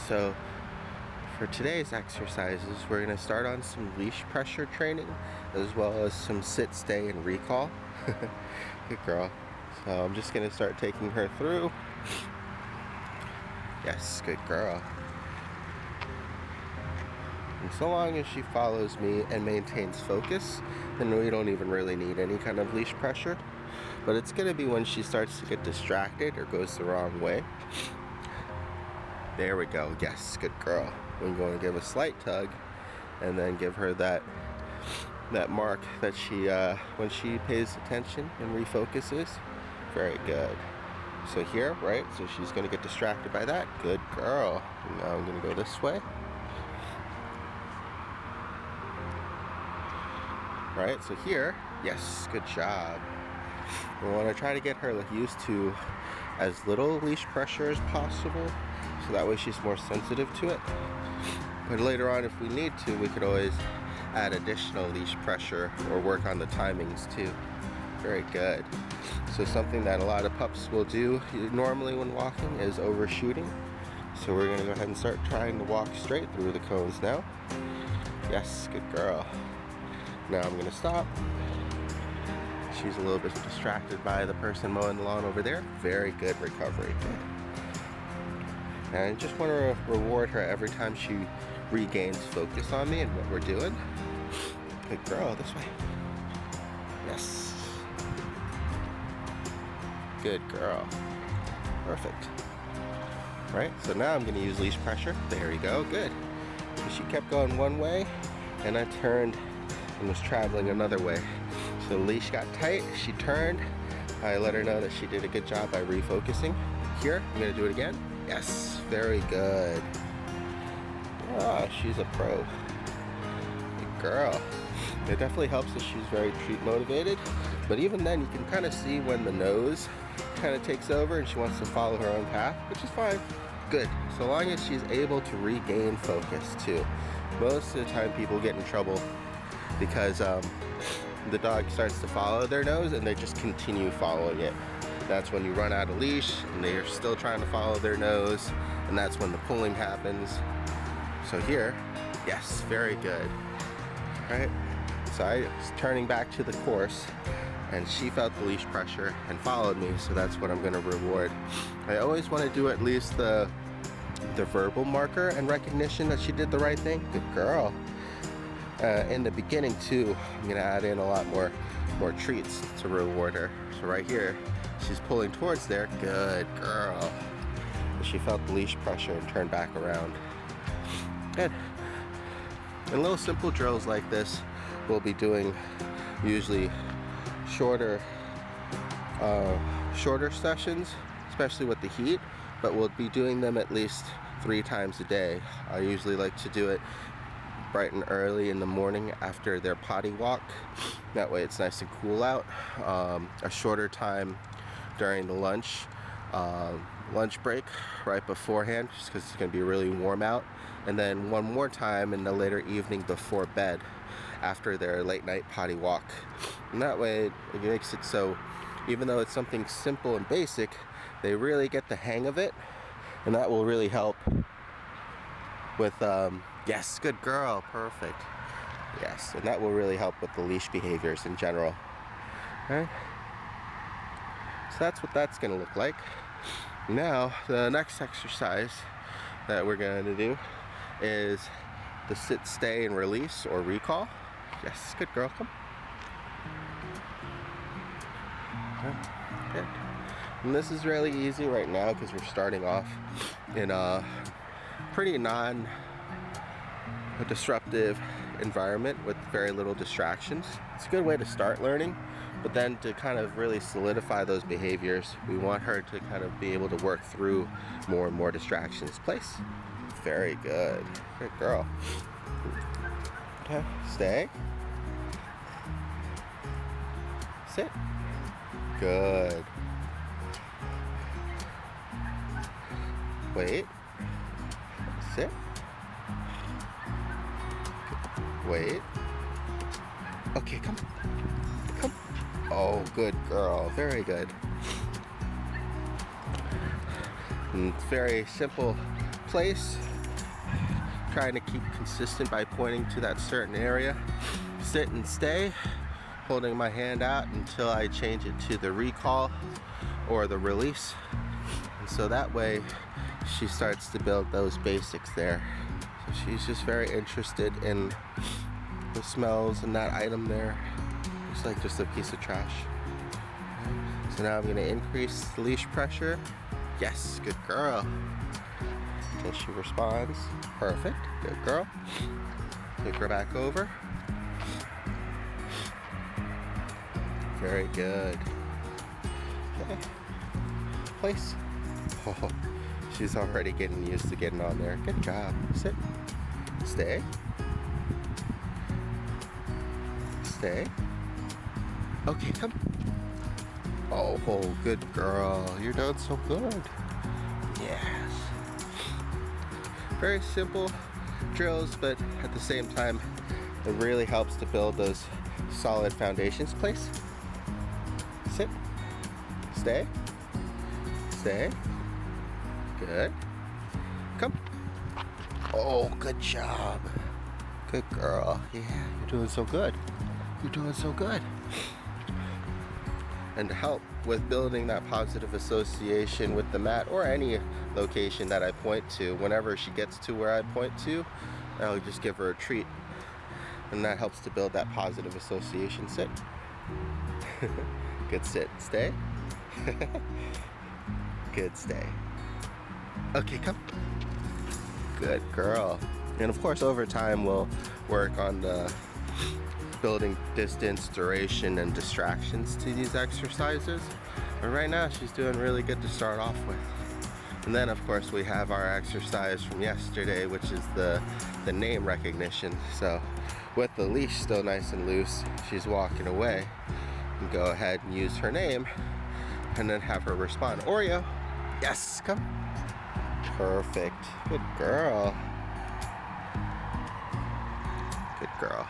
So for today's exercises, we're going to start on some leash pressure training as well as some sit, stay, and recall. Good girl. So I'm just going to start taking her through. Yes, good girl. And so long as she follows me and maintains focus, then we don't even really need any kind of leash pressure. But it's going to be when she starts to get distracted or goes the wrong way. There we go. Yes, good girl. We're going to give a slight tug and then give her that mark that she when she pays attention and refocuses. Very good. So here, right? So she's going to get distracted by that. Good girl. And now I'm going to go this way. Right, so here, yes, good job. We want to try to get her used to as little leash pressure as possible, so that way she's more sensitive to it. But later on, if we need to, we could always add additional leash pressure or work on the timings too. Very good. So something that a lot of pups will do normally when walking is overshooting. So we're going to go ahead and start trying to walk straight through the cones now. Yes, good girl. Now I'm going to stop. She's a little bit distracted by the person mowing the lawn over there. Very good recovery. Good. And I just want to reward her every time she regains focus on me and what we're doing. Good girl, this way. Yes. Good girl. Perfect. Right, so now I'm going to use leash pressure. There you go, good. So she kept going one way, and I turned and was traveling another way. So the leash got tight, she turned. I let her know that she did a good job by refocusing. Here, I'm going to do it again. Yes, very good. Ah, she's a pro. Good girl. It definitely helps that she's very treat motivated, but even then you can kind of see when the nose kind of takes over and she wants to follow her own path, which is fine. Good, so long as she's able to regain focus too. Most of the time people get in trouble because the dog starts to follow their nose and they just continue following it. That's when you run out of leash and they're still trying to follow their nose, and that's when the pulling happens. So here, yes, very good. Right? So I was turning back to the course and she felt the leash pressure and followed me, so that's what I'm going to reward. I always want to do at least the verbal marker and recognition that she did the right thing. Good girl. In the beginning too, I'm going to add in a lot more treats to reward her. So right here, she's pulling towards there. Good girl. She felt the leash pressure and turned back around. Good. And little simple drills like this we'll be doing usually shorter sessions, especially with the heat, but we'll be doing them at least 3 times a day. I usually like to do it bright and early in the morning after their potty walk. That way it's nice and cool out. A shorter time during the lunch break right beforehand, just because it's going to be really warm out, and then one more time in the later evening before bed after their late night potty walk. And that way it makes it so even though it's something simple and basic, they really get the hang of it, and that will really help with yes, good girl, perfect. Yes, and that will really help with the leash behaviors in general. Okay, so that's what that's going to look like. Now the next exercise that we're going to do is the sit, stay, and release or recall. Yes, good girl, come. Okay. Good. And this is really easy right now because we're starting off in a pretty non-disruptive environment with very little distractions. It's a good way to start learning, but then to kind of really solidify those behaviors, we want her to kind of be able to work through more and more distractions. Place. Very good. Good girl. Okay, stay. Sit. Good. Wait. Sit. Wait. Okay, come. Come. Oh, good girl. Very good. And very simple place. trying to keep consistent by pointing to that certain area. Sit and stay, holding my hand out until I change it to the recall or the release. And so that way she starts to build those basics there. So she's just very interested in the smells and that item there. Looks like just a piece of trash. So now I'm going to increase the leash pressure. Yes, good girl. Until she responds. Perfect, good girl. Take her back over. Very good. Okay. Place. Oh, she's already getting used to getting on there. Good job. Sit. Stay. Stay. Okay, come. Oh, good girl. You're doing so good. Yes. Very simple drills, but at the same time, it really helps to build those solid foundations. Place. Sit. Stay. Stay. Good. Come. Oh, good job. Good girl. Yeah, you're doing so good. You're doing so good. And to help with building that positive association with the mat or any location that I point to, whenever she gets to where I point to, I'll just give her a treat. And that helps to build that positive association. Sit. Good sit. Stay. Good stay. Okay, come. Good girl. And of course, over time, we'll work on the building distance, duration, and distractions to these exercises. But right now, she's doing really good to start off with. And then, of course, we have our exercise from yesterday, which is the name recognition. So with the leash still nice and loose, she's walking away. And go ahead and use her name, and then have her respond. Oreo. Yes, come. Perfect. Good girl. Good girl.